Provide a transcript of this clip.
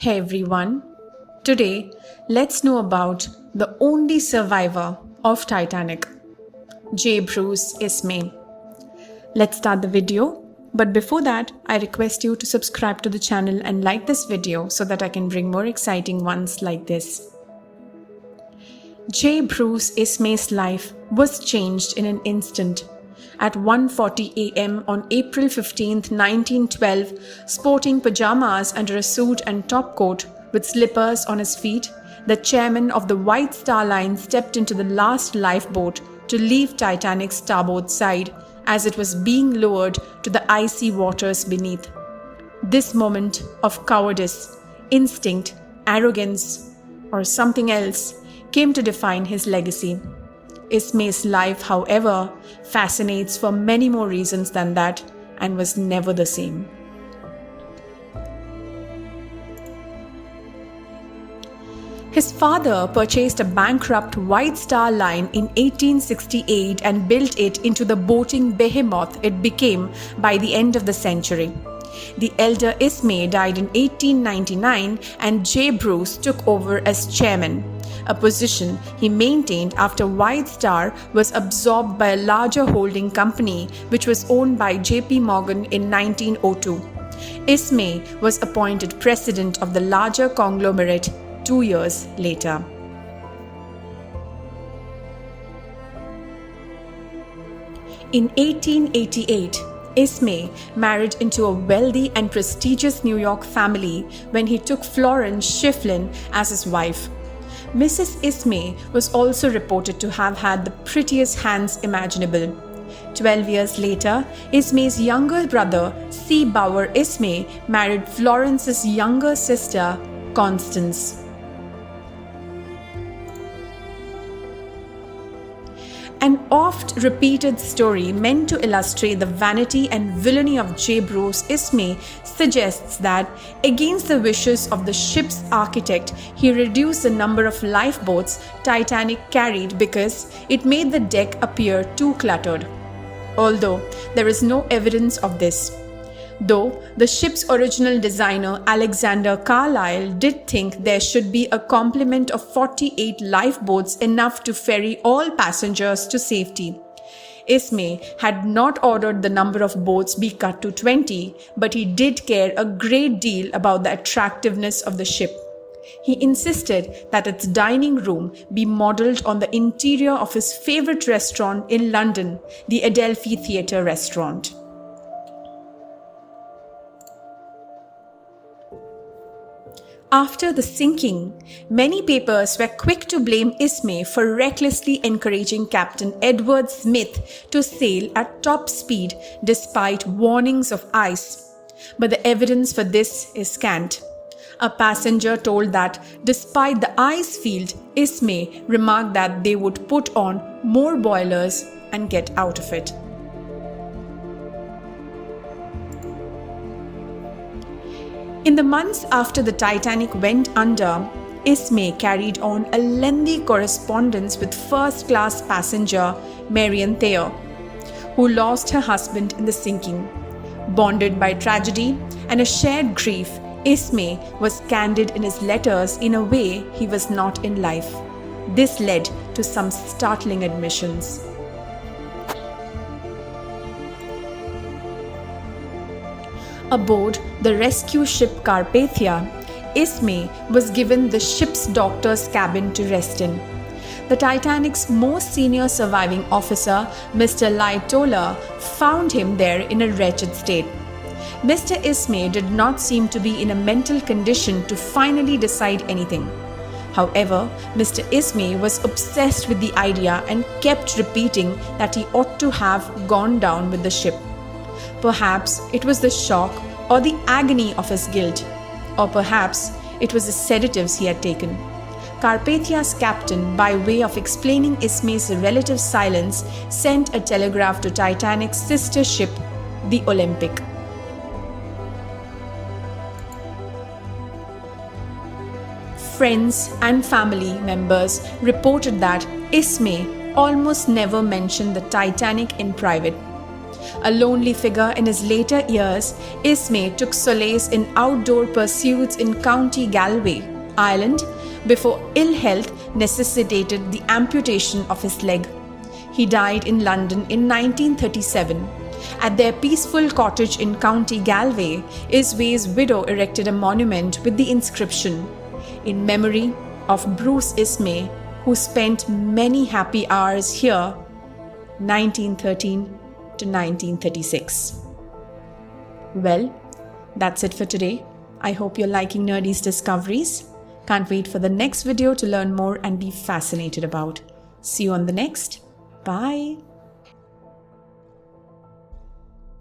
Hey everyone, today let's know about the only survivor of Titanic, J. Bruce Ismay. Let's start the video, but before that, I request you to subscribe to the channel and like this video so that I can bring more exciting ones like this. J. Bruce Ismay's life was changed in an instant. At 1:40 a.m. on April 15, 1912, sporting pajamas under a suit and topcoat with slippers on his feet, the chairman of the White Star Line stepped into the last lifeboat to leave Titanic's starboard side as it was being lowered to the icy waters beneath. This moment of cowardice, instinct, arrogance, or something else came to define his legacy. Ismay's life, however, fascinates for many more reasons than that and was never the same. His father purchased a bankrupt White Star Line in 1868 and built it into the boating behemoth it became by the end of the century. The elder Ismay died in 1899 and J. Bruce took over as chairman, a position he maintained after White Star was absorbed by a larger holding company which was owned by J.P. Morgan in 1902. Ismay was appointed president of the larger conglomerate 2 years later. In 1888, Ismay married into a wealthy and prestigious New York family when he took Florence Schifflin as his wife. Mrs. Ismay was also reported to have had the prettiest hands imaginable. 12 years later, Ismay's younger brother, C. Bower Ismay, married Florence's younger sister, Constance. An oft-repeated story meant to illustrate the vanity and villainy of J. Bruce Ismay suggests that, against the wishes of the ship's architect, he reduced the number of lifeboats Titanic carried because it made the deck appear too cluttered. Although there is no evidence of this. Though the ship's original designer Alexander Carlisle did think there should be a complement of 48 lifeboats, enough to ferry all passengers to safety. Ismay had not ordered the number of boats be cut to 20, but he did care a great deal about the attractiveness of the ship. He insisted that its dining room be modelled on the interior of his favourite restaurant in London, the Adelphi Theatre restaurant. After the sinking, many papers were quick to blame Ismay for recklessly encouraging Captain Edward Smith to sail at top speed despite warnings of ice. But the evidence for this is scant. A passenger told that despite the ice field, Ismay remarked that they would put on more boilers and get out of it. In the months after the Titanic went under, Ismay carried on a lengthy correspondence with first-class passenger Marian Thayer, who lost her husband in the sinking. Bonded by tragedy and a shared grief, Ismay was candid in his letters in a way he was not in life. This led to some startling admissions. Aboard the rescue ship Carpathia, Ismay was given the ship's doctor's cabin to rest in. The Titanic's most senior surviving officer, Mr. Lightoller, found him there in a wretched state. Mr. Ismay did not seem to be in a mental condition to finally decide anything. However, Mr. Ismay was obsessed with the idea and kept repeating that he ought to have gone down with the ship. Perhaps it was the shock or the agony of his guilt, or perhaps it was the sedatives he had taken. Carpathia's captain, by way of explaining Ismay's relative silence, sent a telegraph to Titanic's sister ship, the Olympic. Friends and family members reported that Ismay almost never mentioned the Titanic in private. A lonely figure in his later years, Ismay took solace in outdoor pursuits in County Galway, Ireland, before ill health necessitated the amputation of his leg. He died in London in 1937. At their peaceful cottage in County Galway, Ismay's widow erected a monument with the inscription, "In memory of Bruce Ismay, who spent many happy hours here, 1913 to 1936. Well, that's it for today. I hope you're liking Nerdies Discoveries. Can't wait for the next video to learn more and be fascinated about. See you on the next. Bye.